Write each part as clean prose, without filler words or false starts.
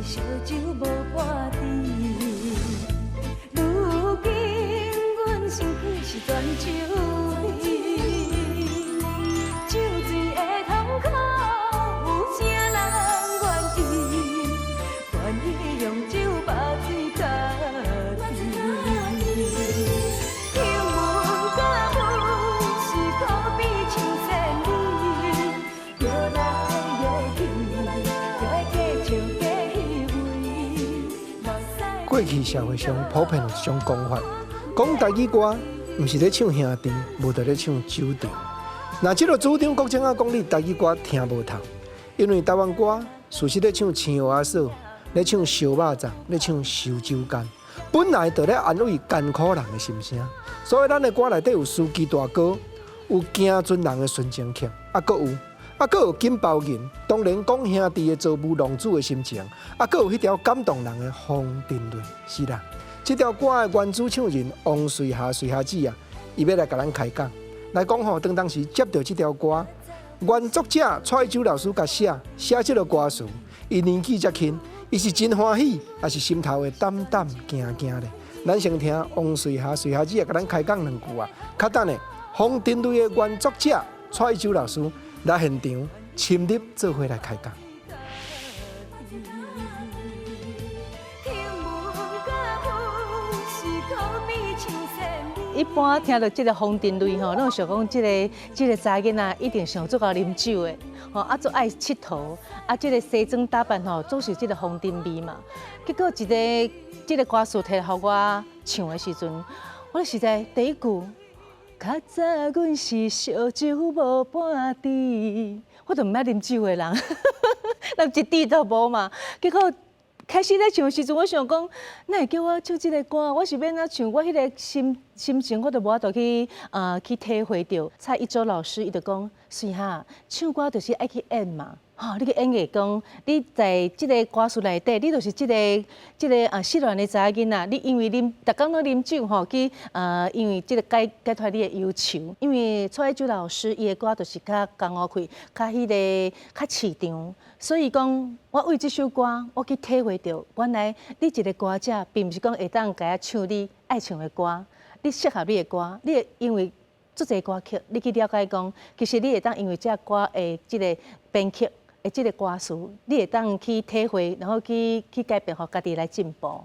烧酒无半滴。如今阮身躯是泉州味，酒醉的痛苦有啥人愿意？愿意用酒把水干滴。听闻甲阮是可比像仙女，摇来摇去，就会假笑假虚伪。过去社会上普遍有一种讲法，讲台语歌毋是咧唱兄弟，无得咧唱酒店。那即个主张国政啊讲你台语歌听无透，因为台湾歌事实咧唱青蚵仔嫂，咧唱烧肉粽，咧唱烧酒干，本来就咧安慰艰苦人的心声。所以咱的歌内底有司机大哥，有行船人的纯情曲，搁有金包银，当然讲兄弟的造物浪子的心情，搁有迄条感动人的风尘泪。是啦，这条歌的原主唱人王瑞霞姊啊，伊要来甲咱开讲，来讲吼，当时接到这条歌，原作者蔡州老师甲写这个歌词，伊年纪才轻，伊是真欢喜，还是心头会胆惊惊咧？咱先听王瑞霞姊啊，甲咱开讲两句啊。较等咧，风尘泪的原作者蔡州老师来现场深入做伙来开讲。一般听到这个风尘泪吼，拢想讲这个查囡仔一定上足够啉酒的，吼足爱佚佗，这个西装打扮吼总是这个风尘味嘛。结果这个歌词摕互我唱的时阵，我实在第一句，较早阮是烧酒无半滴，我都毋捌啉酒的人，连一滴都无嘛。结果开始咧唱的时阵，我想讲，哪会叫我唱这个歌？我是要哪唱？我迄个心情，我都无法度去体会到。蔡一周老师伊就讲，是哈，唱歌就是爱去演嘛。你去演艺讲，你在即个歌词内底，你就是即个失恋的查囡仔，你因为逐工拢啉酒吼，去因为即个解脱你的忧愁。因为蔡一周老师伊的歌就是较江湖气，较迄个较市场，所以讲我为这首歌，我去体会到，原来你一个歌者，并毋是讲会当家我唱你爱唱的歌，你适合你的歌，你会因为足侪歌曲，你去了解讲，其实你会当因为这歌的即个编曲。这个歌词，你会当去体会，然后去改变，互家己来进步。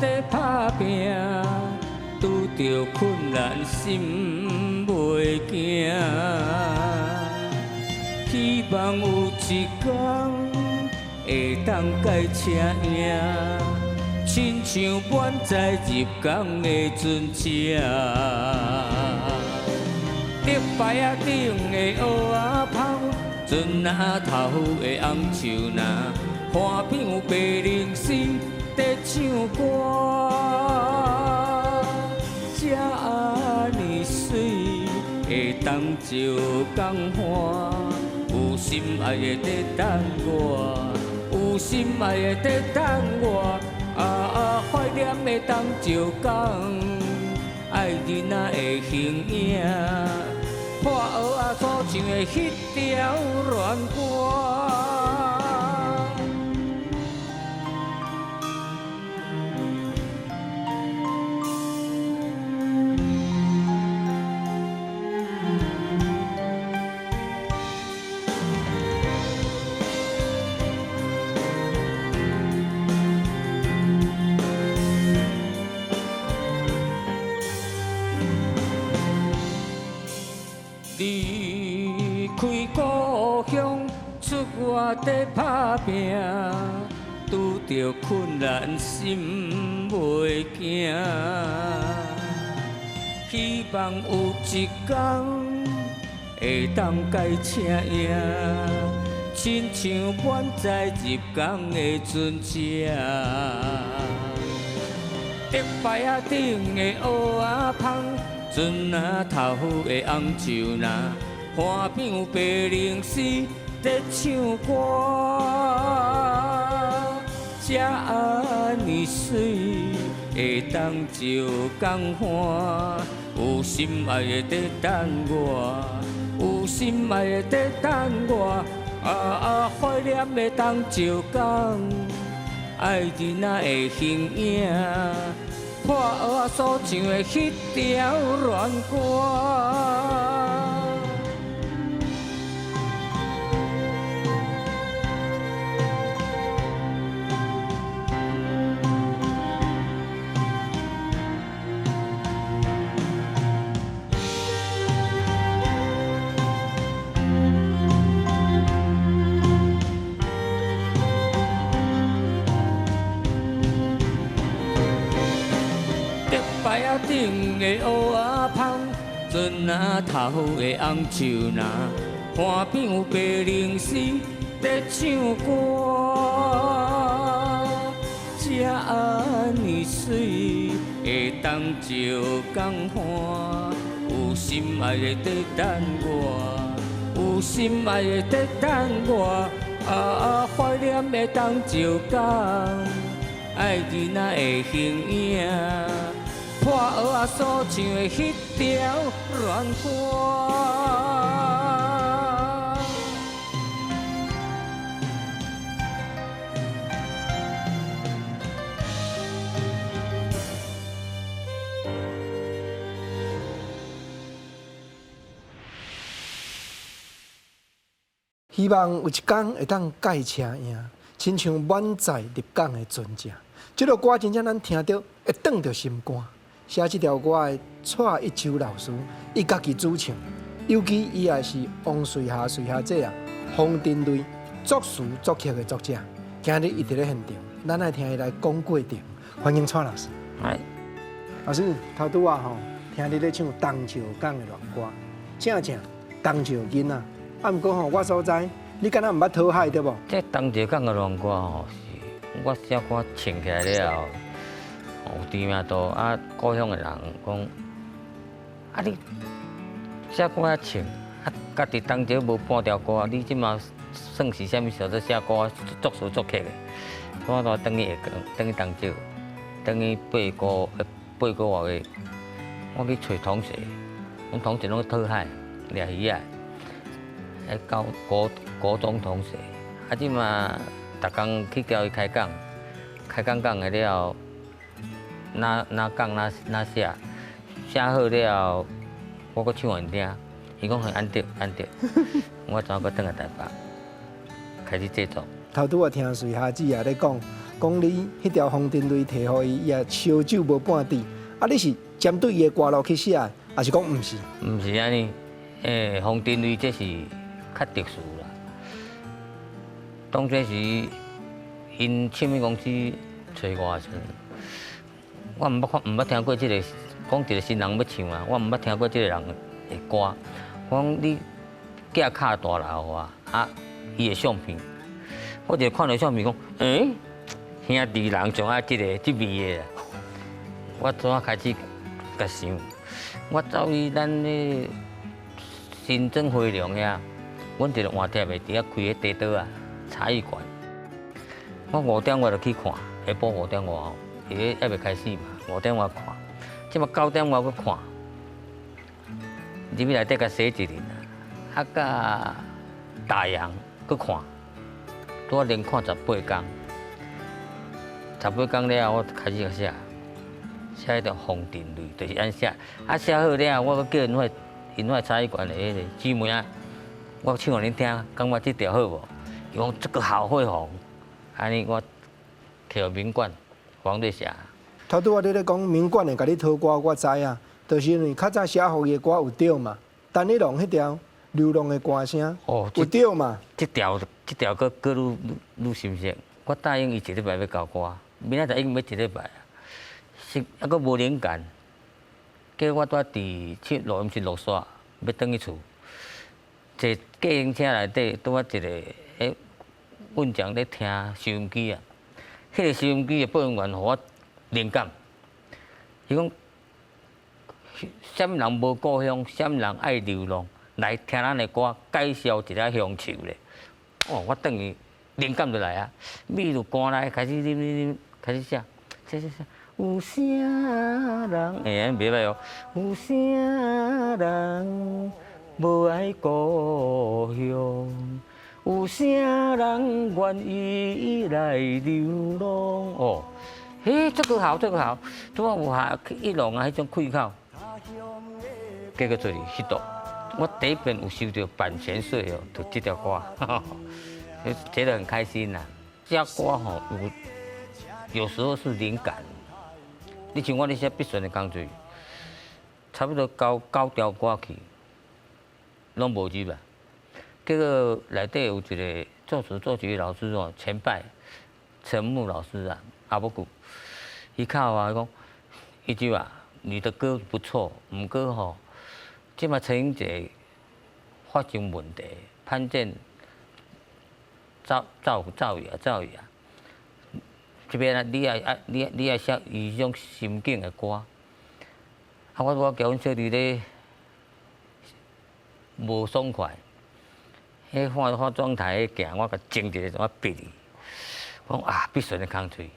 在打拼，拄着困难心袂惊，希望有一天会当改车赢，亲像满载入港的船只，竹牌仔顶的蚵仔泡，船仔头的红树林，看片白灵丝。在唱歌，这安尼水会当照江花，有心爱的在等我，有心爱的在等我，怀念的当照江，爱人仔的形影，破蚵仔所唱的迄条恋歌。离开故乡，出外在打拼，拄着困难心袂惊。希望有一天会当改请影，亲像满载入港的船只。竹牌仔顶的蚵仔芳，船仔头的红树林，岸边白灵丝在唱歌。这安尼水，会当招江欢。有心爱的在等我，有心爱的在等我，怀念的当招港。爱人仔的形影，破蚵仔所唱的迄条恋歌。牌仔顶的蚵仔芳，船仔头的红树林，岸边有白灵丝在唱歌。这安尼水，会当招江欢。有心爱的在等我，有心爱的在等我，怀念的当招港。爱人仔的形影。破蚵仔所唱的迄条恋歌。希望有一天会当改车影，亲像满载入港的船只。这条歌真正咱听到会冻着心肝。写这条歌的蔡一秋老师，伊家己主唱，尤其伊也是王瑞霞姐啊，方丁瑞作词作曲的作者。今日伊伫咧现场，咱来听伊来讲过程。欢迎蔡老师。哎，老师，头拄啊吼，听你咧唱东石港的恋歌，正东石囡仔。啊，毋过吼，我所知，你敢若毋捌讨海对无？这东石港的恋歌吼，是我写歌唱起来了后。有知名度啊，故乡的人讲，啊你写歌啊唱，啊家己当朝无半条歌，你即马算是啥物小子写歌作词作曲的？我倒等于下等于当朝，等于8个月，我去找同事，阮同事拢去讨海掠鱼啊，还教高中同事，啊即马逐工去交伊开讲讲的了后。哪讲哪写好了后，我搁唱互因听，伊讲很安定，我怎搁转来台北，开始制作。头拄我听瑞霞姐也咧讲你迄条方丁瑞摕互伊，伊也烧酒无半滴。啊，你是针对伊的歌路去写，还是讲毋是？毋是安尼，方丁瑞这是较特殊啦。当初时因唱片公司找我时。我毋捌听过即个，讲一个新人要唱啊，我毋捌听过即个人的歌。讲你寄卡大楼啊，伊的相片，我就看到相片讲，兄弟人上爱即味的。我怎啊开始甲想，我走去咱咧新庄花龙遐，阮一个换贴的伫遐开个地道啊，茶艺馆。我5点我就去看，下晡5点外后。还未开始嘛，5点我看，即马9点我去看，入去内底甲洗一轮啊，甲大洋去看，拄啊连看18天，18天了后我开始写迄条方丁瑞，就是安写，啊写好了我搁叫因遐茶艺馆的迄个姊妹啊，我唱互恁听，感觉这条好无？伊讲这个好会红，安尼我摕互民馆。黄瑞霞，头拄我咧讲民馆的，甲你讨歌，我知啊，就是因为较早写互伊的歌有对嘛，但你弄迄条流浪的歌声，有对嘛？这条搁愈深刻。我答应伊一礼拜要交歌，明仔载已经要一礼拜啊，是还阁无灵感。叫我蹛伫录音室落煞，要转去厝，坐计程车内底，拄啊一个阮讲咧听收音机啊，迄个收音机的播音员，互我灵感。伊讲，啥物人无故乡，啥物人爱流浪，来听咱的歌，介绍一个乡愁咧。哦，我等于灵感就来啊，米就赶来，开始啉，开始写。有啥人？袂歹哦。有啥人无爱故乡？有啥人愿意来流浪？哦，这个好，这个好，拄啊有下一浪啊，迄种开口。结果做哩迄度，我第一遍有收到版权税哦，就这条歌，觉得很开心呐。这歌吼有时候是灵感。你像我咧写《必顺的工序》，差不多九条歌去，拢无入啊。结果内底有一个作词作曲的老师哦，前辈陈木老师啊，阿不久，伊靠啊讲，一句啊，你的歌不错，毋过吼，即马陈英杰发生问题，判件造语啊。这边啊，你爱写伊种心境的歌。啊，我交阮小弟咧无爽快，迄化妆台行，我甲整一个怎啊逼伊，讲啊，必顺的空嘴，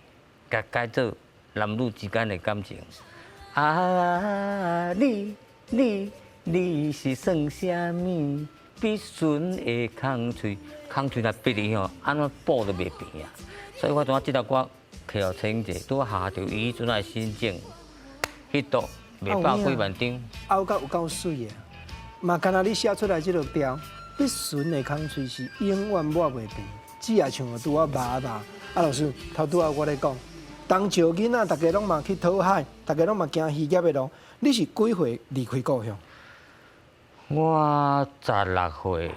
甲改做男女之间的感情。啊，你是算啥物？必顺的空嘴，空嘴若逼你吼，安怎补都袂平啊。所以我怎啊这条歌。去互陈英杰，拄啊下着伊迄阵仔心境，迄度袂爆几万张，凹到有够水的，嘛干那你写出来这条调，必顺的空嘴是永远抹袂平，只也唱个拄啊麻。啊老师，头拄啊我咧讲，当石囡仔，大家拢嘛去讨海，大家拢嘛行渔业的路，你是几岁离开故乡？我16岁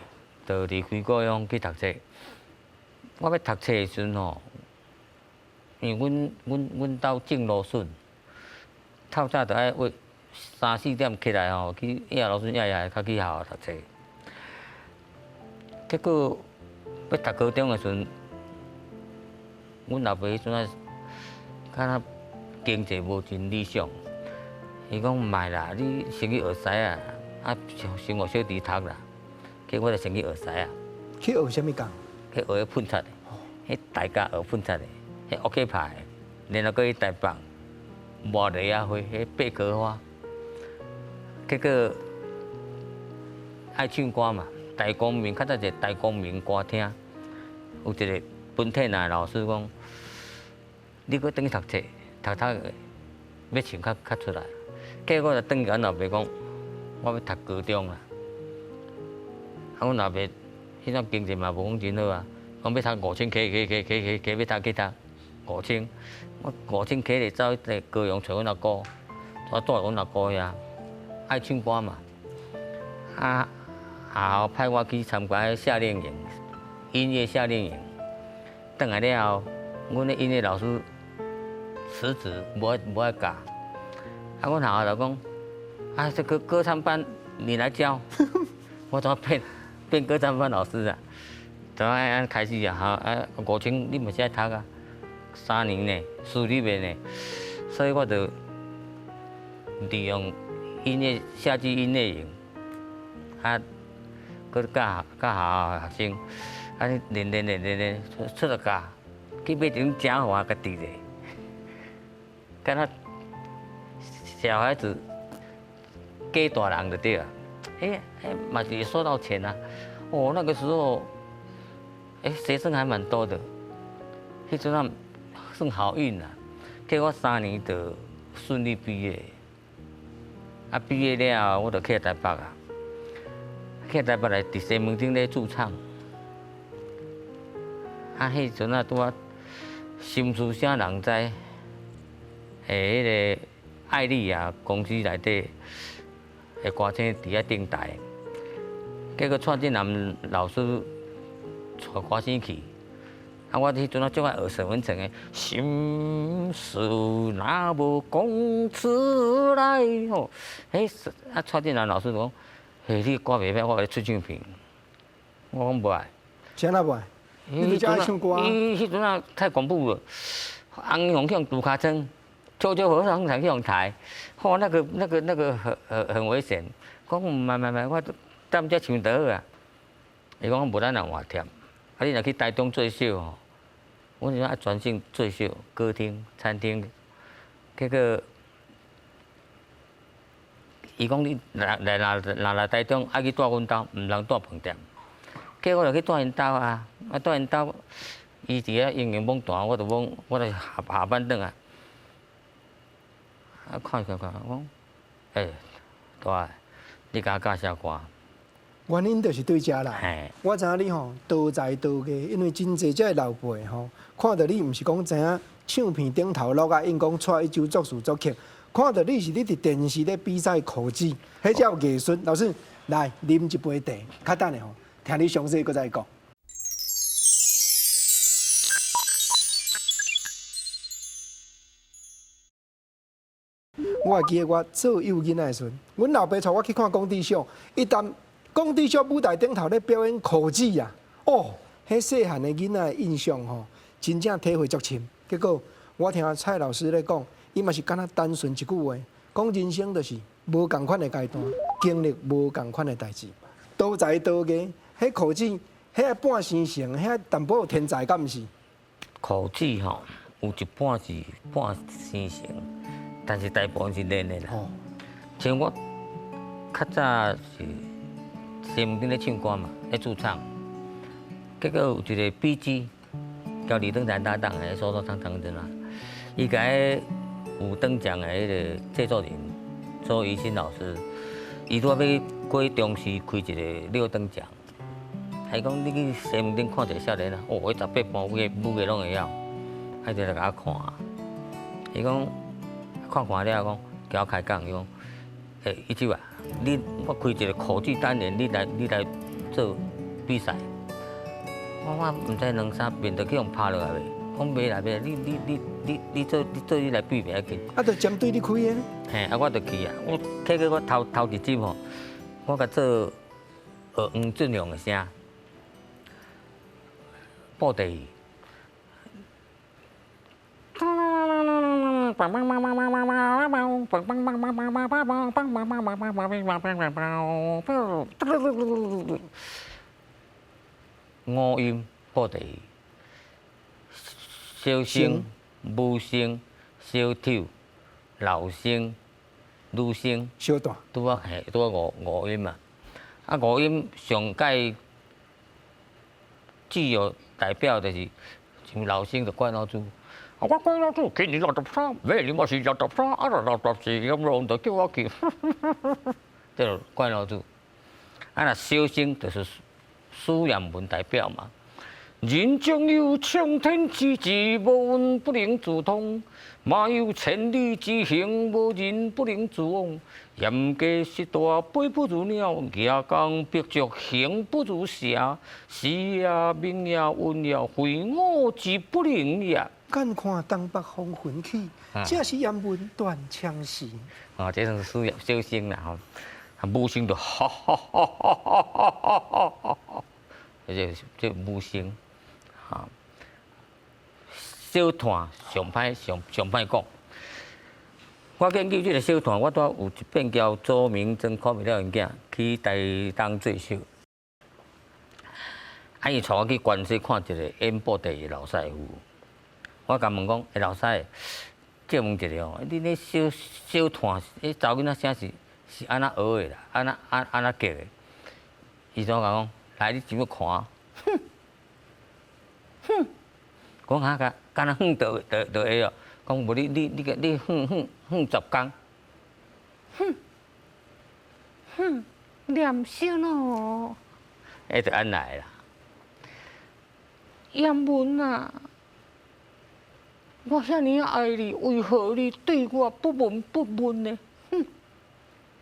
就离开故乡去读册。我要读册的时阵吼。因为阮兜种芦笋，透早就爱为3、4点起来吼，去野芦笋野，较去学校读册。结果要读高中的时阵，阮老爸迄阵仔，敢若经济无真理想，伊讲毋卖啦，你先去学师啊，先互小弟读啦。结果我就先去学师啊。去学啥物工？去学迄喷漆的，迄大家学喷漆的。迄OK 牌，然后搁去台北抹梨啊花，迄贝壳花。结果爱唱歌嘛，大光明较早一个大光明歌厅，有一个本体内老师讲，你搁转去读册，读要唱较出来。结果我就转去阮老爸讲，我要读高中啦。啊，阮老爸迄阵经济嘛无讲真好啊，讲要读5000起，要读去读。5000，我5000起来走伫高雄找阮阿姑，我住阮阿姑遐，爱唱歌嘛。啊，学校派我去参加迄夏令营，音乐夏令营。转来了后，阮的音乐老师辞职，无爱教。啊，阮学校就讲，啊，这个歌唱班你来教。我怎么变歌唱班老师啊？怎么开始啊？啊，5000你嘛是爱读啊？3年呢，4年呢，所以我就利用夏季音乐营，啊，搁教学校学生，啊练，出了家，去买一种正好家己的，敢若小孩子嫁大人就对了，嘛是会收到钱啊，哦，那个时候，学生还蛮多的，迄阵啊。算好运啦，结果3年就顺利毕业。啊，毕业了后，我就去台北啊，去台北来伫西门町咧驻唱。啊，迄阵啊，拄啊，心事啥人知？迄个艾丽啊公司内底的歌星伫遐顶台，结果蔡振南老师带歌星去。啊，我迄阵啊，足爱学沈文成的心事若无讲出来吼，啊，蔡振南老师讲，你歌袂歹，我来出唱片。我讲无爱。谁那不爱？你比较爱唱歌啊？伊迄阵啊太恐怖了，红红向杜卡称，秋秋和尚才向台，哦那个很危险。讲慢，我踮遮唱得好啊。伊讲无咱人话忝，啊你若去台中做秀吼，我就爱专心做秀，歌厅、餐厅，结果。伊讲你来台中，爱去住阮兜，毋通住饭店。结果我就去住因兜啊，住因兜，伊伫遐营营猛弹，我就下班转啊，看，我讲，大，你甲我教啥歌？原因就是对遮啦嘿。我知影你吼多才多艺，因为真侪遮老辈吼，看到你毋是讲知影唱片顶头录啊，因讲出一首作词作曲。看到你是你伫电视咧比赛考试，迄才有艺术。老师，来啉一杯茶，较等下吼，听你详细搁再讲。我会记得我做幼囡仔的时阵，阮老爸带我去看工地秀，一旦工地秀舞台顶头咧表演考试啊，哦，迄细汉的囡仔的印象吼，真正体会足深。结果我听蔡老师咧讲。伊嘛是敢若单纯一句话，讲人生就是无共款的阶段，经历无共款的代志，多才多艺，迄考试，迄半生成，迄淡薄有天才敢毋是？考试吼，有一半是半生成，但是大部分是练的啦。像我较早是身边咧唱歌嘛，咧驻唱，结果有一个 BG 叫李登才搭档的，说唱阵啊，伊甲有登奖的迄个制作人周怡新老师，伊拄要过中视开一个六等奖，还讲你去新闻顶看一个少年啊，哦，迄18般武艺拢会晓，还就来甲我看。伊讲看了讲，甲我开讲，伊讲，一周啊，我开一个考试单元，你来做比赛。我毋知两三面就去互拍落来袂。讲袂来，你做你来比袂要紧。啊，就针对你开的。嘿，我就去啊！结果我头一集吼，我甲做黄俊雄的声，报第二。五音报第二。小生、武生、小丑、老生、女生，小段，拄啊五音嘛。啊，五音上届具有代表就是像老生就怪老祖。我怪老祖，今年63，明年我是63，啊64是咁样，就叫我去，这就怪老祖。啊，那小生就是苏阳文代表嘛。人终有苍天之志，无运不能自通；马有千里之行，无人不能自往。严家失大，飞不如鸟；夜光白昼，行不如蛇。时也命也运也，非我之不能也。敢看东北风云起，这是杨文断枪时。啊，这算是属于小生啦吼，武生就哈哈哈哈哈哈哈哈哈，这武生。啊，小团上歹讲。我研究这个小团，我拄有一遍叫周明珍考袂了因囝去台东做秀，啊伊带我去关西看一个演播第二老师傅。我甲问讲，老师，借问一下哦，你那小团，迄查某囡仔声是安那学的啦，安那教的？伊怎讲？来，你真要看。哼，讲下敢若哼就会哦。讲无你哼10工。念小咯。迄就安来啦。杨文啊，我遐尼爱你，为何你对我不闻不问呢？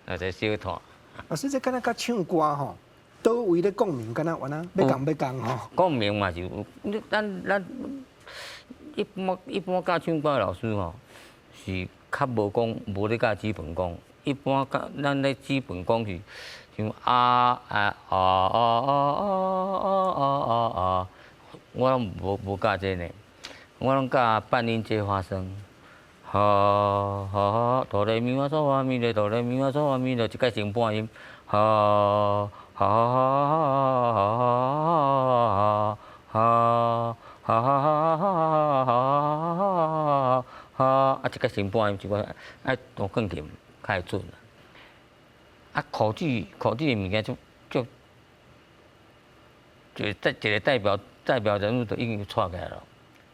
啊，这小团。老师，这敢若甲唱歌吼，倒位咧共鸣，敢若完啊，要讲吼。共鸣嘛是有，咱一般教唱歌的老师吼，是较无咧教基本功。一般咱咧基本功是像我拢无教这呢，我拢教半音阶发声。哆来咪发嗦拉咪来，哆来咪发嗦拉咪来，一改成半音。啊，一改成半音，一个爱多更甜，较会准。啊，口技的物件就一个代表人物就已经出起来了，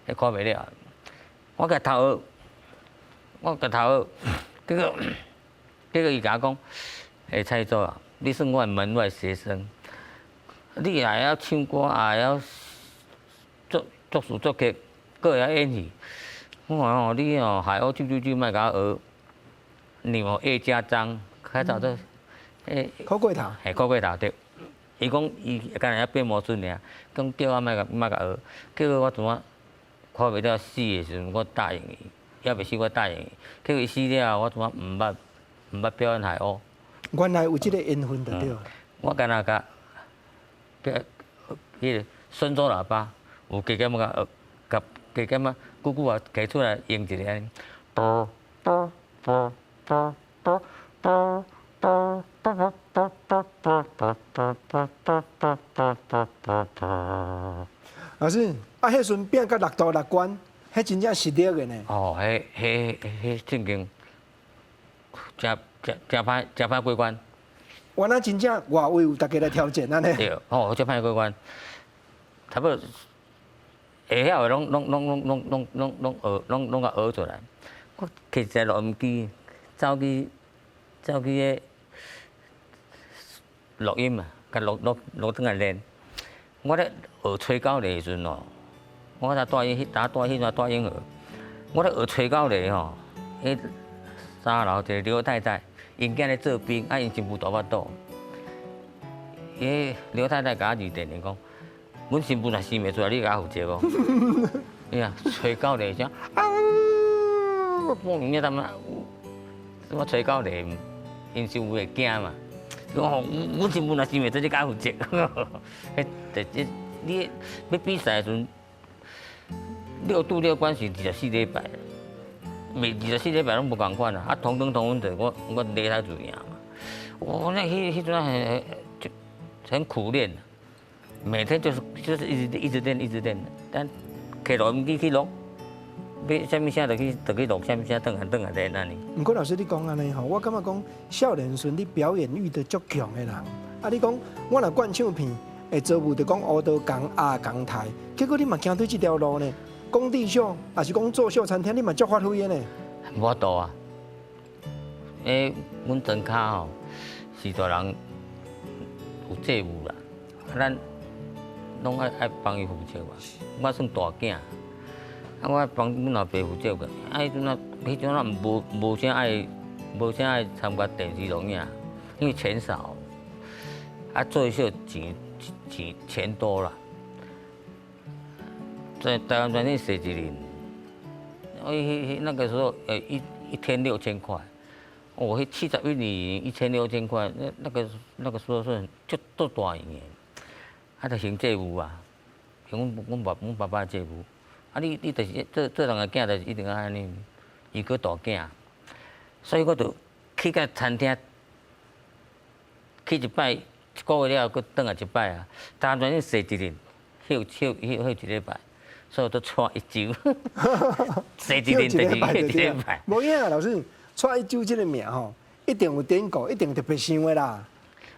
迄看袂了。我甲头学，结果伊甲我讲，蔡总啊，你算我门外学生，你也要唱歌，也要作词作曲，搁会晓演戏。我讲哦，你哦害我莫甲我学，你哦叶家章，较早都考过头。考过头对。伊讲伊干那变魔术尔，讲叫我莫甲学，结果我怎啊看袂了死的时阵，我答应伊，还袂死我答应伊，结果伊死了，我怎啊毋捌表演海鸥。原来有这个缘分就对了。我干那甲迄个伸缩喇叭，有加减甲加减啊，久久啊摕出来用一个安尼。老师，啊，迄阵变甲6度6关，迄真正实力的呢。哦，迄正经，真歹过关。原来真正外围有大家来挑战安尼。对，哦，真歹过关。差不多会晓的拢甲学出来。我摕一台录音机，走去个录音嘛，甲录转来练。我咧学吹狗的时阵哦，我带迄阵带婴儿，我咧学吹狗的吼，迄3楼一个刘太太，因囝咧做兵，啊因新妇大巴肚，迄刘太太甲我预电话讲，阮新妇若生袂出来，你甲我负责哦。你啊，吹狗的声，你他妈，什么吹狗的，因新妇会惊嘛。我新妇若生袂出，你甲我负责。迄你要比赛的时阵，6度6关是24礼拜，每24礼拜拢无共款啊。啊，同分的，我擂台就赢嘛。我那迄阵很苦练，每天就是一直练，但摕录音机去录，要啥物声就去录啥物声，转来练安尼。不过老师你讲安尼吼，我感觉讲少年时你表演欲都足强的人。啊，你讲我若灌唱片。会做务就讲乌道工、鸭工台，结果你嘛行对这条路呢？工地上，还是讲做小餐厅，你嘛足发挥的呢？无法度啊！阮庄脚吼是大人有债务啦，咱拢爱帮伊负责啊。我算大囝，啊我爱帮阮老爸负责个。啊，迄阵啊无啥爱参加电视录影，因为钱少，啊做秀钱多啦，在台湾专辑写一年，那个时候一天6000块，我迄71年1600块，那个时候是足大用的，啊，就行债务啊，行阮爸爸的债务，啊你就是做人个囝，就是一定要安尼，伊个大囝，所以我就去个餐厅，去一摆。一个月了，佮转来一摆啊！单纯洗一年，休一礼拜，所以都带一周，洗一年就是休一礼拜。无影啊，老师，带一周这个名吼，一定有典故，一定特别想的啦。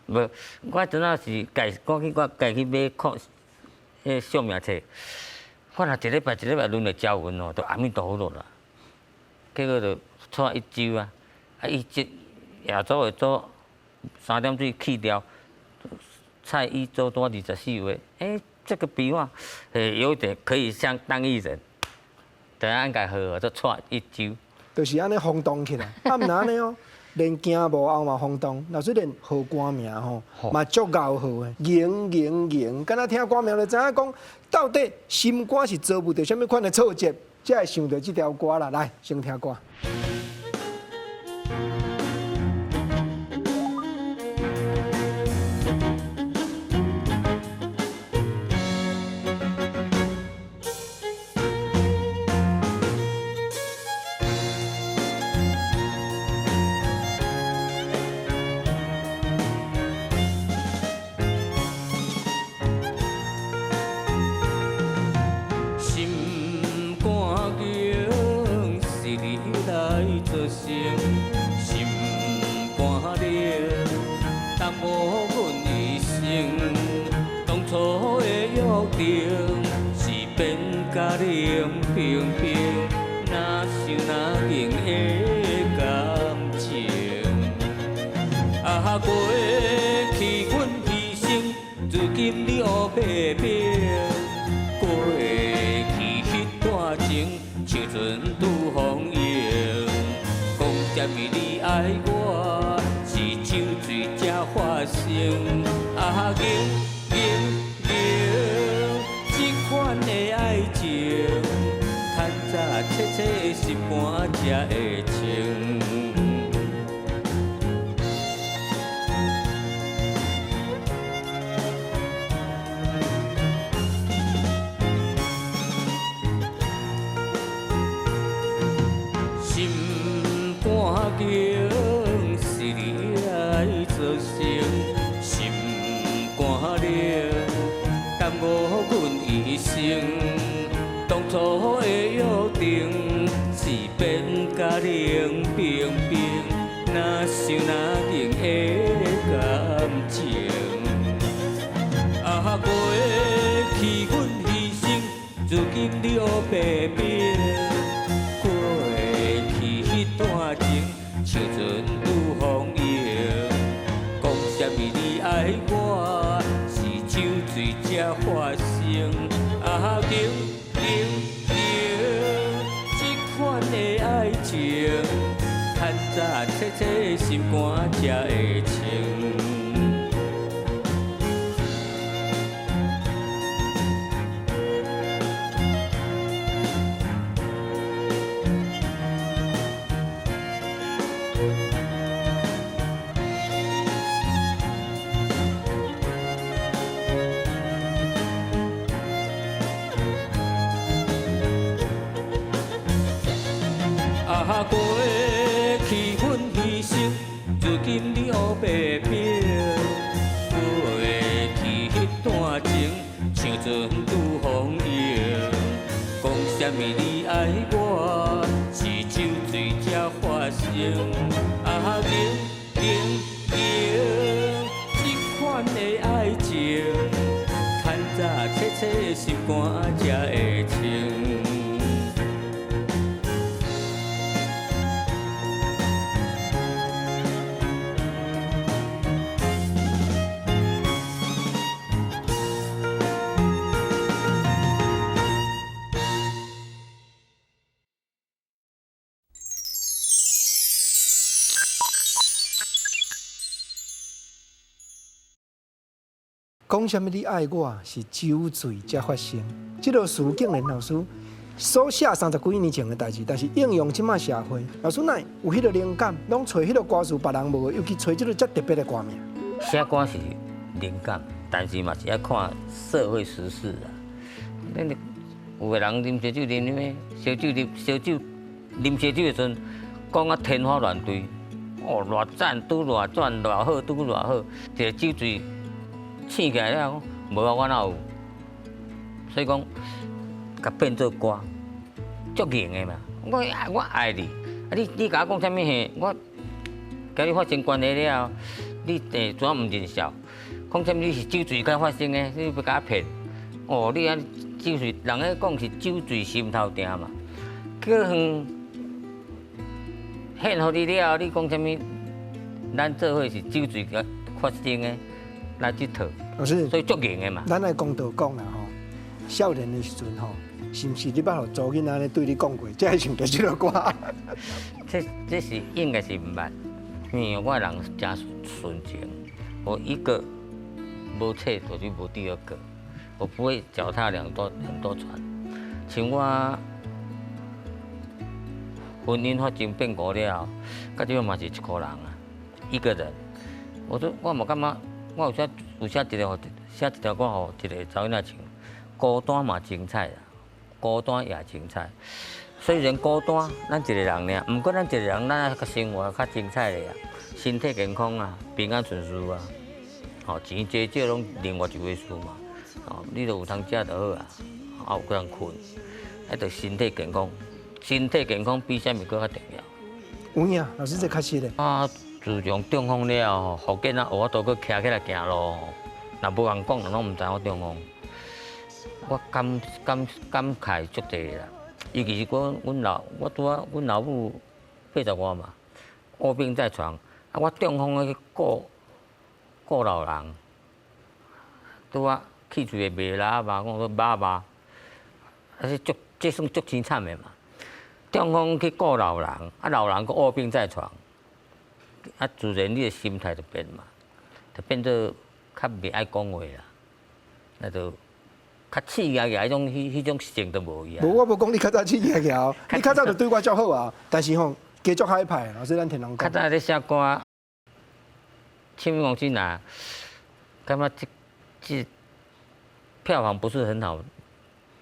无，我阵仔是我家去买看迄相命册，我若一礼拜轮来招魂哦，都阿弥陀佛落啦。结果就带一周啊，伊夜早会做3点水去掉。蔡一周多24位，这个比划，有点可以相当艺人。等下按改好，就带一周。就是安尼轰动起来，啊毋然呢哦，连行无后嘛轰动，老师连好歌名吼，嘛足够好诶，赢，敢若听歌名就知影讲，到底心肝是做不着什么款的挫折，才会想到这条歌啦。来，先听歌。心肝冷，耽误阮一生。当初的约定是变甲冷冰冰，哪想哪经的感情。啊，过去阮牺牲，如今你黑白白。过去迄段情，像船拄风迎。讲什么你爱我，是酒醉才发生。啊，这款的爱情，趁早切切心肝才会清。心肝境是你爱造成，心肝冷，耽误阮一生。当初的约定是变甲冷冰冰，哪想哪经的感情。啊，过去阮牺牲，如今你黑白白。段情像船拄风迎，讲什么你爱我，是酒醉才发生。啊，这款的爱情，趁早切切心肝才会清。啊，过去阮牺牲，如今你黑白白。过去迄段情，像船拄风迎。讲什么你爱我，是酒醉才发生。啊，这款的爱情，趁早切切心肝才会清。讲什么你爱我，是酒醉才发生。这个事竟然老师所写30几年前的代志，但是应用即马社会，老师乃有迄个灵感，拢找迄个歌词别人无，尤其找这个遮特别的歌名。写歌是灵感，但是嘛是要看社会时事啊。恁有个人啉烧酒啉咩？烧酒啉烧酒的时阵，讲啊天花乱坠，哦偌赞拄偌转偌好拄偌好，一个酒醉。醒起来了，无啊，我哪有？所以讲，甲变做歌，足硬的嘛。我爱你，啊你甲我讲啥物嘿？我甲你发生关系了，你怎啊毋认晓？讲啥物你是酒醉才发生的，你要甲我骗？哦，你安酒醉，人咧讲是酒醉心头定嘛。叫献互你了，你讲啥物？咱做伙是酒醉个发生的。来这套，老师，所以足硬的嘛。咱来公道讲啦吼，少年的时阵吼，是毋是你捌互周囡仔咧对你讲过，才会想到这个歌？这是应该是毋捌，因为我人真纯情，我一个无册就是无第二个，我不会脚踏很多船。像我婚姻发生变故了，到这嘛是一个人啊，一个人。我嘛感觉。我有写一条歌，互一个查某仔唱，孤单嘛精彩啦，孤单也精彩。虽然孤单，咱一个人尔，毋过咱一个人，咱个生活较精彩咧啊，身体健康啊，平安顺遂啊，吼钱多少拢另外一回事嘛，吼你著有通食就好啊，有个人困，迄著身体健康，身体健康比啥物搁较重要。有影，老师这确实嘞。啊，自从中风了，福建啊，我都去徛起来行路。若无人讲，拢毋知我中风。我感慨足济啦。尤其是我拄啊，阮老母80外嘛，卧病在床，啊，我中风去顾老人，拄啊气嘴会袂拉吧，讲说麻，啊这算足凄惨的嘛。中风去顾老人，啊老人佫卧病在床，啊自然你的心态就变嘛，就变做较袂爱讲话啦，那就较刺牙牙迄种性都无去啊。无，我无讲你较早去夜桥，你较早就对我足好啊。但是吼，继续海派，老师咱听人讲。较早咧写歌，唱片公司呐，感觉这票房不是很好，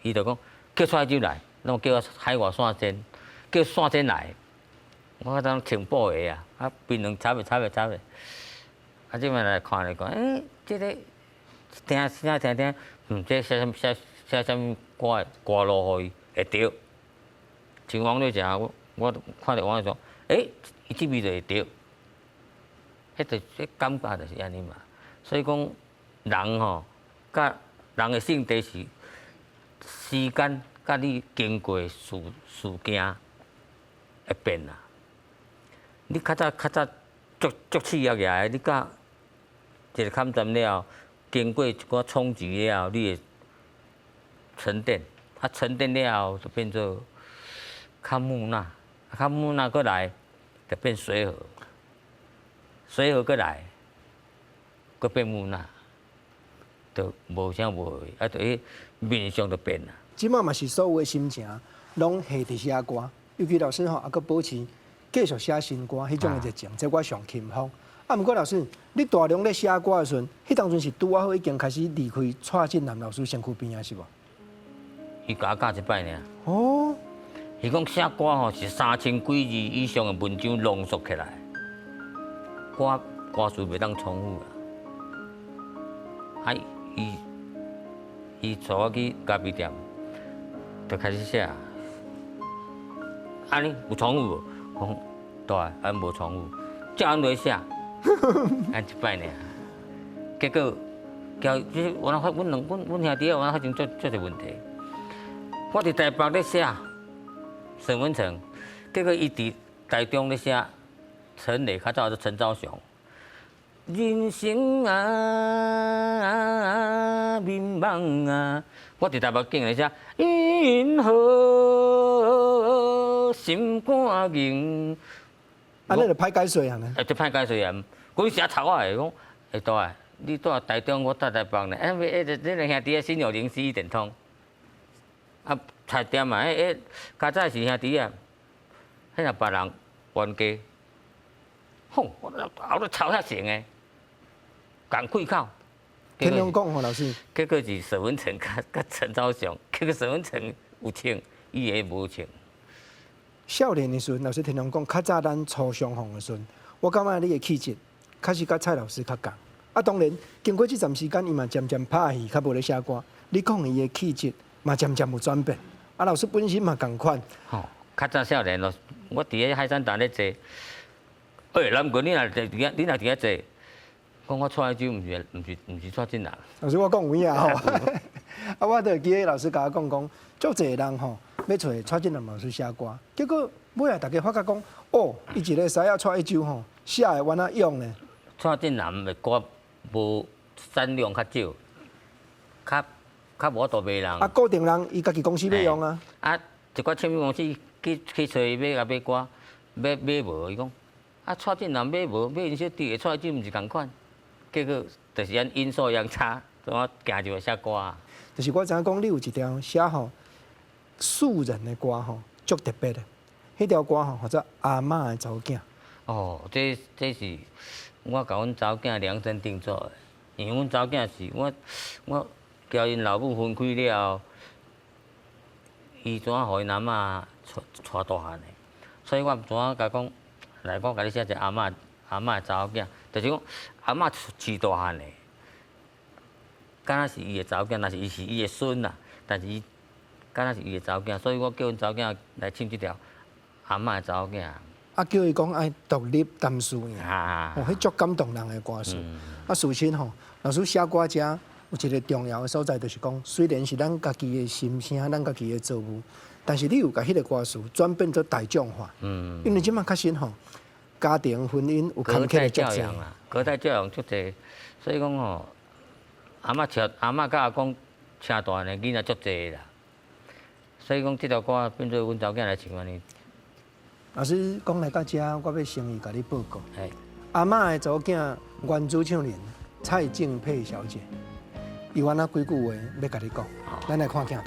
伊就讲叫蔡州来，那叫我海外线线，叫线线来，我当穿布鞋啊，啊槟榔插袂，啊即摆来看来讲，这个听，这写什么歌路予伊会对，像王瑞祥，我看到王瑞祥，伊这味就会对，迄感觉就是安尼嘛。所以讲人吼，甲人的性地是时间甲你经过事件会变啦。你较早足刺牙牙的，你甲一个抗战了，经过一个冲击了，你会沉淀，啊沉淀了后就变做较木讷，较木讷过来就变随和，随和过来，佫变木讷，就无啥无话，啊，就迄面相就变啦。即马嘛是所有的心情拢下伫写歌，尤其老师吼，还佫保持继续写新歌，迄种的热情，这我上钦服。啊，毋过老师，你大量咧写歌的时阵，迄当阵是拄啊好已经开始离开蔡振南老师身躯边啊，是无？伊甲我教一摆尔。哦，伊讲写歌吼是3000几字以上的文章浓缩起来，歌词袂当重复啦。啊，伊带我去咖啡店，就开始写。安尼有重复无？讲对，安无重复，照安落写，安一摆尔。结果，我那发阮兄弟，我那发生足个问题。我伫台北咧写沈文成，结果伊伫台中咧写陈磊，较早是陈昭雄。人生啊，迷茫啊，我伫台北竟然写因何心肝硬。安尼就歹解说啊呢。就歹解说啊，佮伊写头啊，讲会大啊，你住台中，我住台北呢，你两兄弟心有灵犀一点通。啊，菜店嘛，较早是兄弟啊，迄若别人冤家，吼，我后头抄遐成诶，讲开口。听人讲吼，老师，结果是沈文成甲陈昭雄，结果沈文成有唱，伊个无唱。少年的时阵，老师听人讲，较早咱初相逢的时阵，我感觉你的气质确实甲蔡老师较共。啊，当然，经过这段时间，伊嘛渐渐拍戏，较无咧写歌。你讲伊的气质嘛渐渐有转变。啊，老师本身嘛共款。吼，较早少年咯，我伫咧海产站咧坐，南郡你若伫遐坐，讲我蔡州毋是蔡振南。老师我讲有影吼，啊，我就记得老师甲我讲，足侪人吼要找蔡振南老师写歌，结果尾啊大家发觉讲，哦，伊一个西亚蔡州吼写的原来用呢。蔡振南的歌无产量较少，较无度卖人。啊，固定人伊家己公司要用啊。啊，一寡唱片公司去找伊要歌，买无，伊讲啊，蔡振南买无，买因小弟的蔡州毋是共款。结果就是按因素样差，怎啊行就会写歌啊。就是我知影讲，你有一条写吼素人的歌吼，足特别的。迄条歌吼，或者阿嬷的查某囝。哦，这是我甲阮查某囝量身定做的，因为阮查某囝是我交因老母分开了后，伊怎啊互因阿嬷带大汉的，所以我怎啊甲讲，来我甲你写一个阿嬷的查某囝，就是讲阿嬷饲大汉的，敢若是伊的查某囝，若是伊是伊的孙啦，但是伊敢若是伊的查某囝，所以我叫阮查某囝来唱这条阿嬷的查某囝。啊叫伊讲爱独立谈事业，啊哦，迄足感动人的歌词。啊，事实吼，老师写歌者有一个重要的所在，就是讲，虽然是咱家己的心声，咱家己的作物，但是你有甲迄个歌词转变做大众化。因为即马确实吼，家庭婚姻有隔坎坷代的足济。教养啦，隔代教养足济，所以讲吼，阿嬷甲阿公请大的囡仔足济啦，所以讲即条歌变做阮查某囝来唱安尼。老师讲来到遮，我要诚意甲你报告。哎，阿嬷的查某囝原主唱人蔡静佩小姐，伊有安那几句话要甲你讲，咱来看镜头。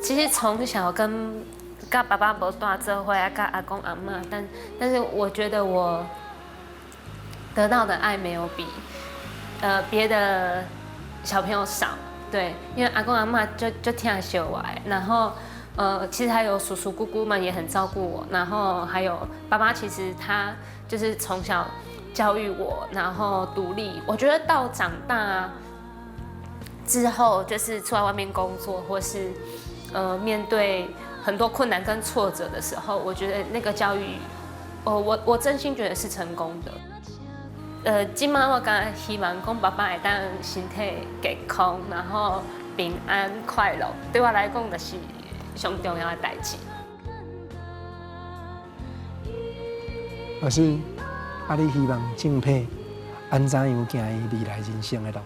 其实从小跟爸爸无大做伙啊，跟阿公阿嬷，但是我觉得我得到的爱没有比别的小朋友少，对，因为阿公阿嬷就挺小我，然后其实还有叔叔姑姑们也很照顾我，然后还有爸爸，其实他就是从小教育我，然后独立。我觉得到长大之后，就是出来外面工作，或是面对很多困难跟挫折的时候，我觉得那个教育，我真心觉得是成功的。今晚我刚希望讲爸爸会当身体健康，然后平安快乐，对我来讲就是上重要的代志。老师，啊，你希望敬佩安怎样行伊未来人生的路？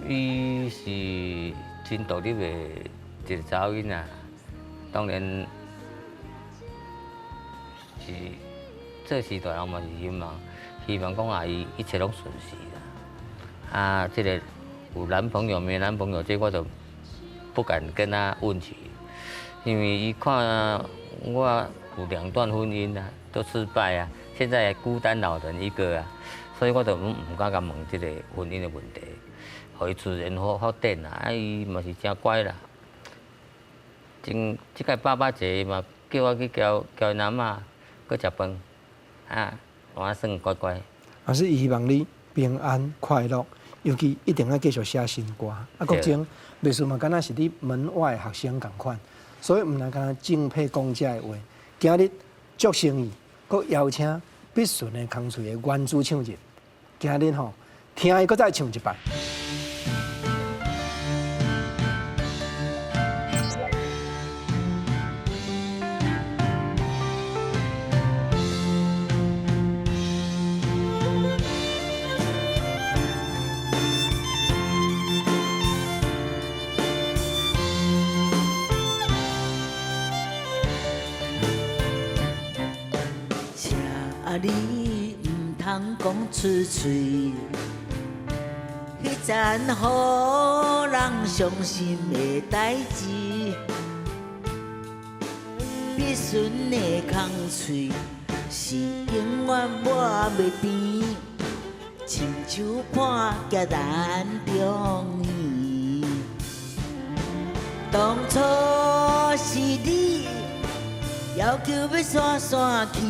伊是真独立的一个查某囡仔，当然是做时代人嘛是希望讲啊伊一切拢顺遂啦。啊，这个有男朋友没男朋友，这我就不敢跟他问起，因为伊看我有2段婚姻啊，都失败啊，现在还孤单老人一个啊，所以我就唔敢甲问这个婚姻的问题，互伊自然发展啦。啊，伊嘛是真乖啦。即个爸节嘛，叫我去交因阿嬷，搁食饭，啊，我算乖乖。老师希望你平安快乐，尤其一定要继续写新歌。啊，国情袂输嘛，敢若是你门外学生共款，所以毋能敢若敬佩讲遮的话。今日祝生意，佮邀请必顺的康翠的原主唱人，今日吼听伊佮再唱一摆。你唔通讲出嘴，迄阵予人伤心的代志，必顺的空嘴是永远抹袂变，亲像判决咱中意。当初是你要求要散去。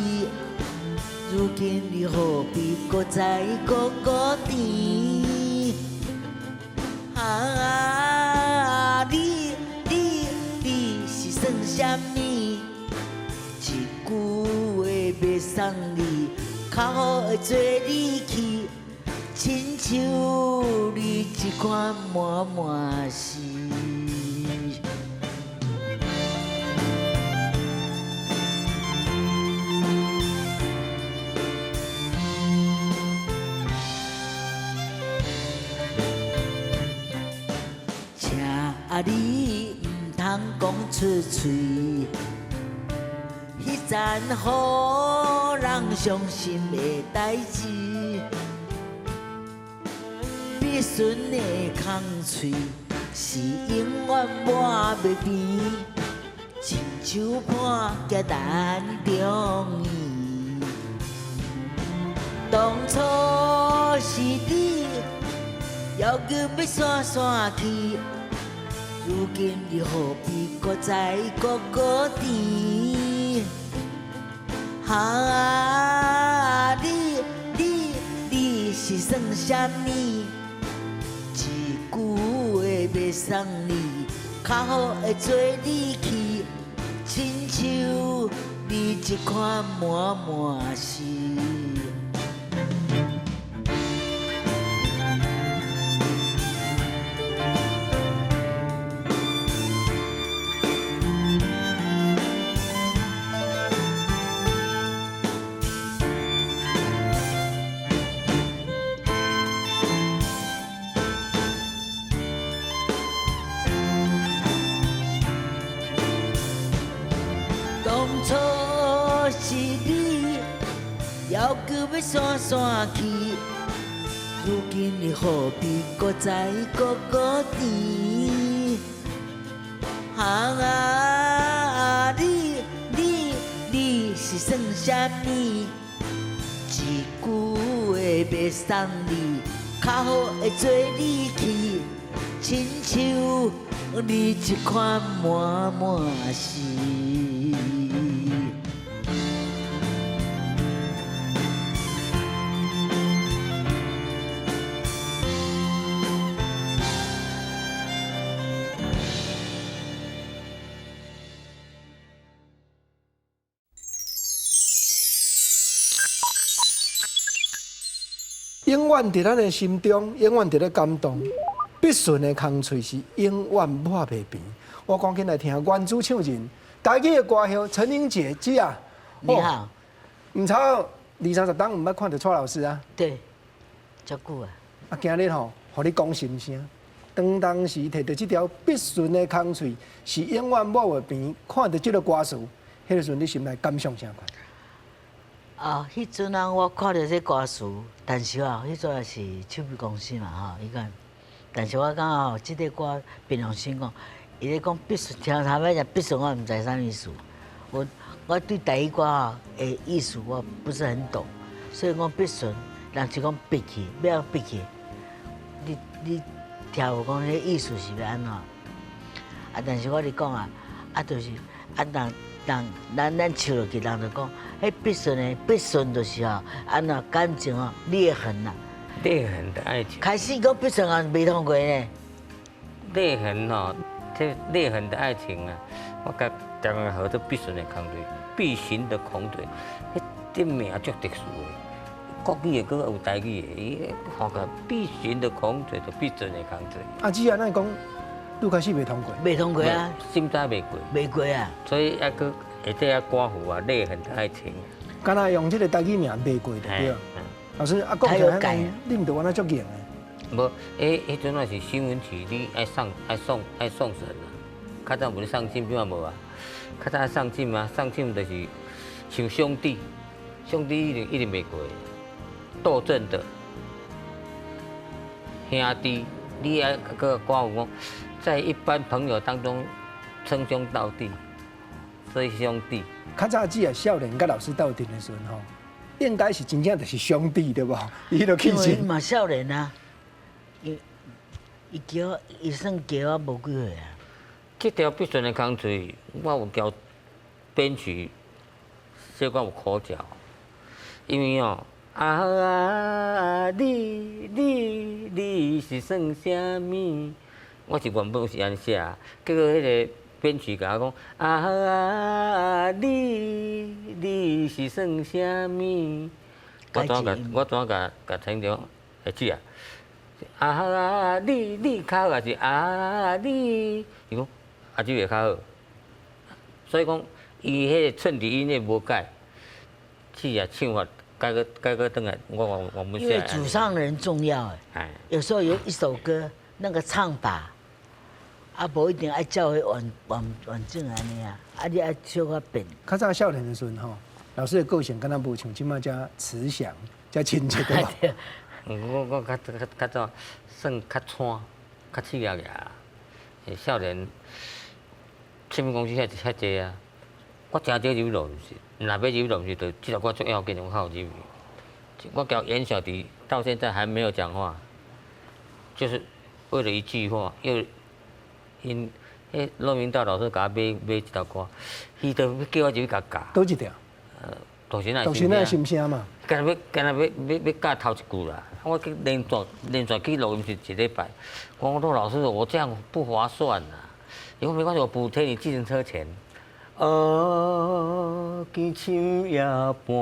如今你何必搁再孤甜？啊，你是算啥物？一句话要送你，较好会做你去，亲像你一款满满是。你唔通讲出嘴，迄阵予人伤心的代志，必顺的空嘴是永远抹袂变，亲像判决咱中意。当初是你要求要散去。如今你何必搁再孤甜？啊，你是算啥物？一句话要送你，较好会做你去，亲像你你这款满满是。当初是你要叫要散散去，如今你何必搁再搁甜？你是算啥物？一句话要送你，较好会做你去，亲像你这款满满是。永远伫咱的心中，永远伫咧感动。必顺的空嘴是永远抹袂平。我赶紧来听原主唱人，台语的歌后陈英姐姐啊，你好，唔超20-30档唔捌看到蔡老师啊。对，足久啊。啊，今日吼，互你讲心声。当时摕到这条必顺的空嘴是永远抹袂平，看到这个歌词，迄个时阵你心内感想啥款？啊，迄阵啊，我看到这歌词，但是啊，迄阵也是唱片公司嘛吼，伊讲，但是我感觉即个歌凭良心讲，伊咧讲必顺，听头尾讲必顺，我毋知啥意思。我对台语歌吼的意思我不是很懂，所以讲必顺，人就讲闭去，要闭去。你听有讲迄意思是要安怎？啊，但是我咧讲啊，就是咱唱落去，人就讲，迄必顺就是吼，安怎感情哦裂痕啦。裂痕的爱情。开始讲必顺啊，未通过呢。裂痕哦，这裂痕的爱情啊，我甲台湾好多必顺的空队，必行的空队，这名足特殊的。国语的，佮有台语的，伊看个必行的空队，就必顺的空队。啊，只啊，咱讲，拄开始未通过。未通过啊，心知未过。未过啊。所以还佮下底啊歌赋啊，裂痕的爱情。敢若用这个台语名未过就对了。老师啊，讲起来，你唔着安尼足硬的。无，迄阵啊是新闻曲，你爱送神啊。较早无咧送金，怎啊无啊？较早爱送金嘛，送金就是像兄弟，兄弟一定袂过。斗阵的兄弟，你爱个歌有讲，在一般朋友当中称兄道弟，所以兄弟。较早只啊少年甲老师斗阵的时阵吼，应该是真正就是兄弟对无？伊就去因为伊真。嘛少年啊，伊算交啊无几岁啊。这条必顺的空嘴，我有交编曲，小可有苦嚼，因为哦。你是算啥物？我是原本是安写，结果迄个编曲甲我讲你是算啥物？我怎甲听着会记啊？你较好也是你，伊讲这个较好，所以讲伊迄个寸底音咧无改，去啊唱法。改个等来，我们因为主唱人重要哎，有时候有一首歌那个唱法，无一定爱照迄完整安尼啊，你爱小可变。较早少年的时阵吼，老师的个性敢若无像即马遮慈祥、遮亲切对吧？我较早算较惨、较刺激啊！少年唱片公司遐济啊，我真少入落是。若要入落去，就这条歌最要紧，我较有入去。我叫严小迪，到现在还没有讲话，就是为了一句话，因罗明道老师甲我买一条歌，伊就要叫我入去甲教。倒一条？杜神爱心声嘛。干那要教头一句啦，我去连续去录音是一礼拜。我说老师，我这样不划算啊。伊讲没关系，我补贴你计程车钱。见深夜半，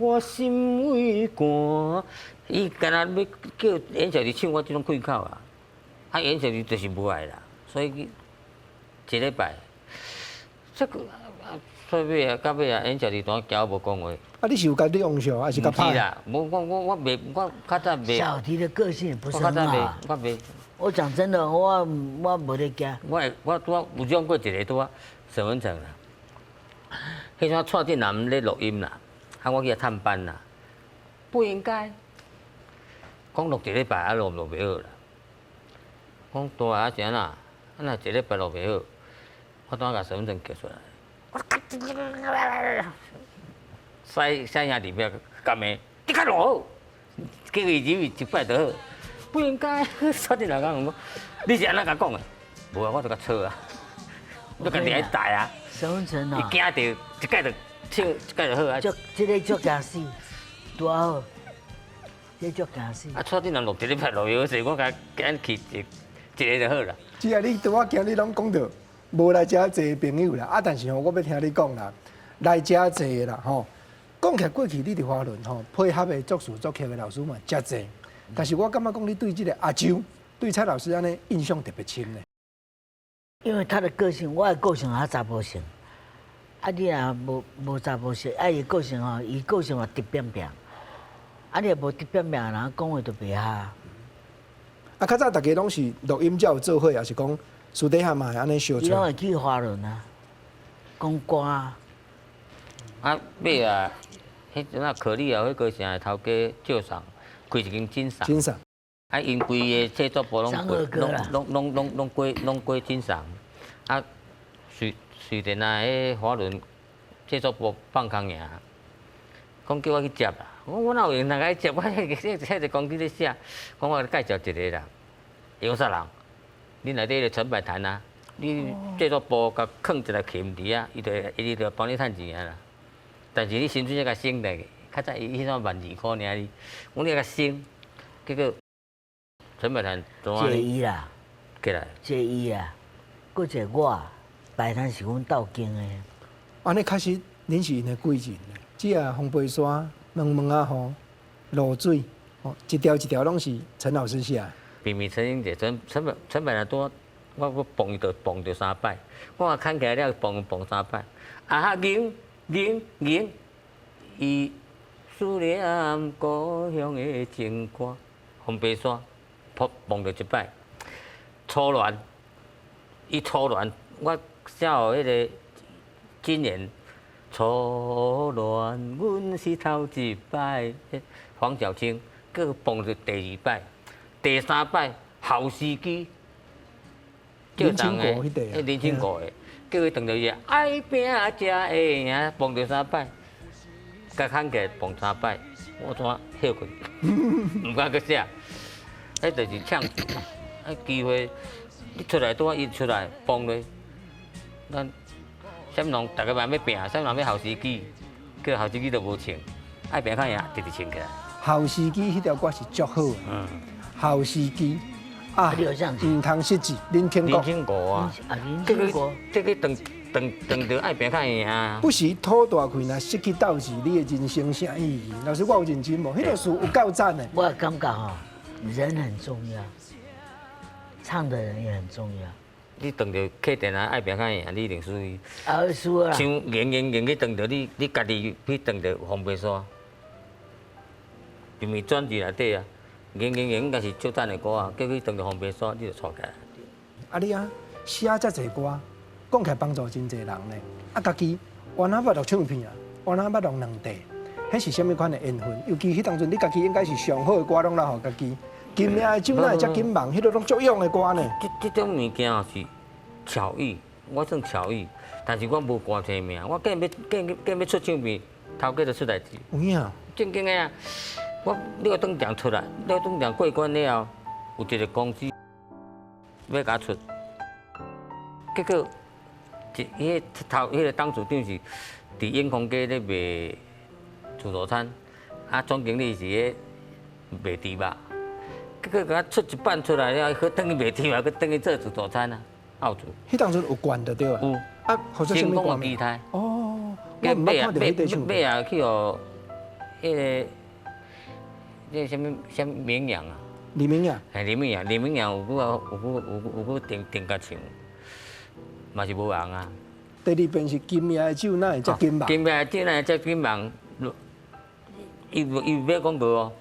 我心为寒。伊干那要叫演小弟唱我这种开口啊，演小弟就是无爱啦，所以一礼拜，这个所以尾啊，到尾啊，演小弟当交无讲话。啊，你是有家己用上，还是甲拍？不是啦，我袂，我较早袂。小弟的个性也不是我较早很好。我袂。我讲真的，我无得惊。我有种过一个拄啊，沈文成啦，迄阵蔡振南咧录音啦，我去探班啦，不应该，讲录一礼拜录袂好啦，讲大啊是安那，一礼拜录袂好，我当甲沈文成叫出来，西兄弟表干咩？你较录好，叫伊入去一摆就好。不应该，蔡振南讲，你是安那甲讲的？无啊，我就甲错啊，我家己爱大啊。沈文成哦，伊惊着一届就唱，一届就好啊。这个足惊死，多好，这足惊死。啊，蔡振南录一礼拜录好势，我甲拣去一个就好啦。只啊，你拄我今日拢讲到无来遮济朋友啦，但是吼，我要听你讲啦，来遮济啦吼。讲起来过去你伫花莲吼，配合的作词作曲的老师嘛，遮济。但是我感觉讲你对这个阿周，对蔡老师安尼印象特别深呢。因为他的个性，我的个性也查甫性，啊你若无查甫性，伊个性吼，伊个性嘛直扁扁，啊你若无直扁扁，人讲话就袂哈。啊，较早大家拢是录音才有做伙，还是讲私底下嘛会安尼相处？伊拢会去花轮啊，讲歌啊。啊，尾啊，迄阵啊，可丽啊，迄个城的头家借送，开一间金厂。欣赏。啊，因规个制作部拢过金赏，啊，随便啊，迄华伦制作部放空尔，讲叫我去接啦。我哪有闲通去接？我迄个公司咧写，讲我介绍一个啦，杨啥人？恁内底个陈百潭啊，你制作部甲放一个琴伫啊，伊就帮你趁钱啊啦。但是你薪水要甲升落去，较早伊迄阵12块尔哩，我你甲升，结果。陈百潭坐伊啦，过来，坐伊啊，搁一个我，百潭是阮斗经的。安尼确实，恁是因的贵人咧。只啊红背山、门啊吼、露水，哦，一条一条拢是陈老师写的。秘密陈英姐，陈百潭多，我碰着3摆，我看起来了碰3摆，啊迎，伊思念故乡的情歌，红背山。碰着一摆，初恋，伊初恋，我写互迄个今年初恋，阮是头一摆，黄小清，佮碰着第2摆，第3摆好时机，林清国迄个，林清国的，叫伊当着伊爱拼才会赢，碰着3摆，甲看起来碰3摆，我怎歇困，唔敢佮写。迄就是抢，机会你出来拄啊，伊出来帮咧，咱啥物人大家嘛要拼，啥物人要好时机，叫好时机都无唱，爱拼较赢，直直唱起来。好时机迄条歌是足好的，好时机啊，唔通失志，林清国啊，这个等着爱拼较赢啊。不时吐大气，若失去斗志，你的人生啥意义？老师，我有认真无？迄个事有够赞的。我感觉吼。人很重要，唱的人也很重要。你当着客店啊，爱拼较赢，你一定输伊。啊，会输啦。像硬去当着你家己去当着红白山，就咪专辑内底啊，硬应该是少赞的歌啊，叫去当着红白山，你就错起来。啊你啊，写遮济歌，讲起来帮助真济人呢。啊，家己原来捌录唱片啊，原来捌录两地。迄是虾米款的缘分？尤其迄当阵，你家己应该是上好的歌，拢留互家己。今命的酒哪会遮紧忙？迄个拢足用的歌呢。这种物件是巧遇，我算巧遇，但是我无歌天命。我竟要出唱片，头家就出代志。有影？正经的啊！你个当场出来，你个当场过关了后，有一个公司要甲出，结果迄个当主长是伫永康街咧卖。自助餐，啊，总经理是咧卖猪肉，结果甲出一版出来了，去等于卖猪肉，去等于做自助餐啊。澳洲。迄当阵有管的对啊。有啊，或者什成么管吗？功的期待。哦，我唔捌看到迄个唱尾啊去哦，迄个什么绵羊啊？李明呀，嘿，林明阳有去定甲唱，嘛是无红啊。第二遍是金夜的酒，哪会遮金榜？金牌这呢才金榜，伊要广告哦。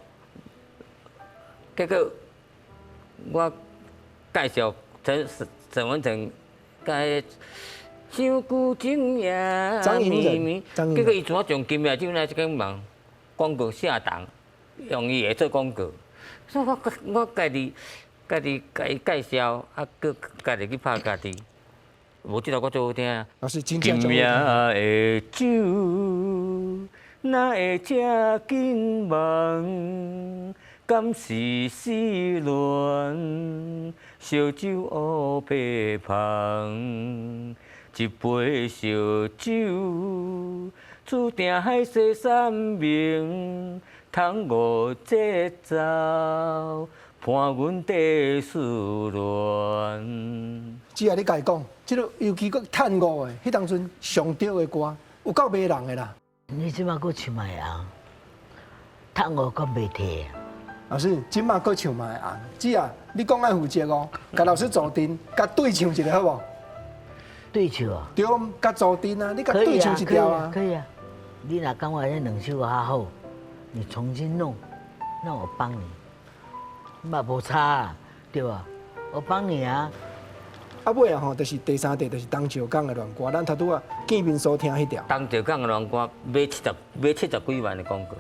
结果我介绍陈文成，甲迄想久情也张颖人绵，张颖人结果伊怎将金牌酒呢这金榜广告下档，用伊来做广告，所以我家己介绍，啊，佮家己去拍家己。无即条我最好听啊！老师真正今夜的酒，哪会这紧梦？敢是失恋？烧酒乌白芳，一杯烧酒，注定海誓山盟，通无节奏，伴阮地思恋。只要你家己讲，即个尤其佫趁五的，迄当阵上吊的歌，有够迷人的啦。你即马佫唱嘛会红，趁我佫袂摕啊。老师，今麦佫唱嘛会红，只要你讲爱负责哦，甲老师坐阵，甲对唱一个好无？对唱啊？对，甲坐阵啊，你甲可以啊，对唱一条啊。可以啊。你若感觉这两首较好，你重新弄，那我帮你，嘛无差啊，对吧？我帮你啊。啊尾啊吼，就是第三题，就是东石港的乱歌，咱头拄啊见面所听迄条。东石港的乱歌买70几万的广告，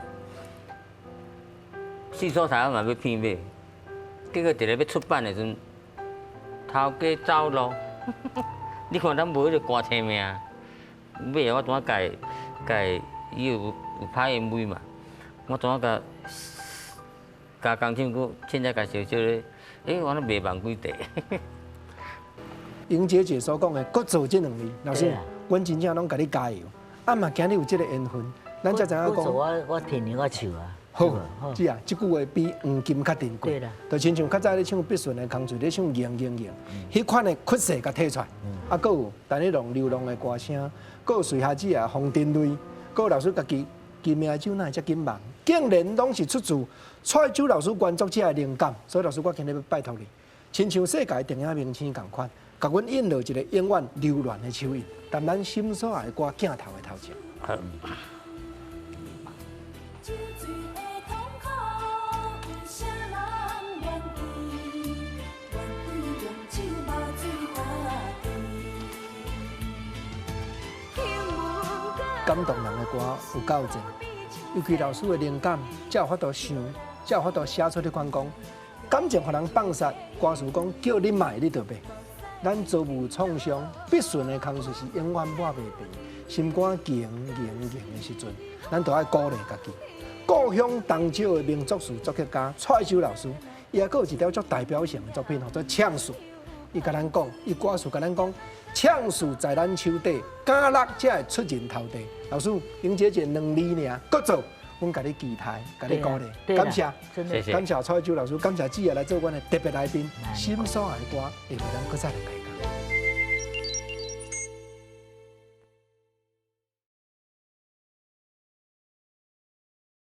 四所台湾嘛要片买，结果一个要出版的时阵，头家走路。你看咱无迄个歌星命，尾我怎啊甲伊有拍 MV 嘛？我怎啊甲工厂佫凊彩甲小小咧，我咧卖万几地。莹姐姐所讲的，各做这两字，老师对啊，阮真正拢甲你加油。啊嘛，今日有这个缘分，咱才知影讲。我听你我唱啊。好，是啊，这句话比黄金较珍贵。对啦，就亲像较早咧唱必顺的空嘴咧唱赢，迄款的曲势甲摕出来。啊，佫有陈立龙流浪的歌声，佫有水下子啊黄天瑞，佫有老师家己金命酒哪会遮紧忙，竟然拢是出自蔡州老师原作者的灵感。所以老师，我今日要拜托你，亲像世界的电影明星共款。甲阮印落一个永远流乱的手印，但咱心所爱的歌镜头的头前。好。酒醉的痛苦，有啥人愿意？愿意用酒麻醉化感动人的歌有够多，尤其老师的灵感，才有法度想，才有法度写出迄款讲，感情互人放煞，歌词讲叫你买你就买。咱遭遇创伤，必顺的空势是永远抹袂平。心肝硬的时阵，咱都爱鼓励家己。故乡东石的名作词作曲家蔡州老师，伊还佫有一条足代表性的作品，叫做《呛树》。伊甲咱讲，伊歌词甲咱讲，呛树在咱手底，敢落才会出人头地。老师，莹姐姐2字尔，搁做，阮甲你期待，甲你鼓励，感谢，谢谢，感谢蔡州老师，感谢姊也来做阮的特别来宾。心所爱的歌，下回咱搁再来。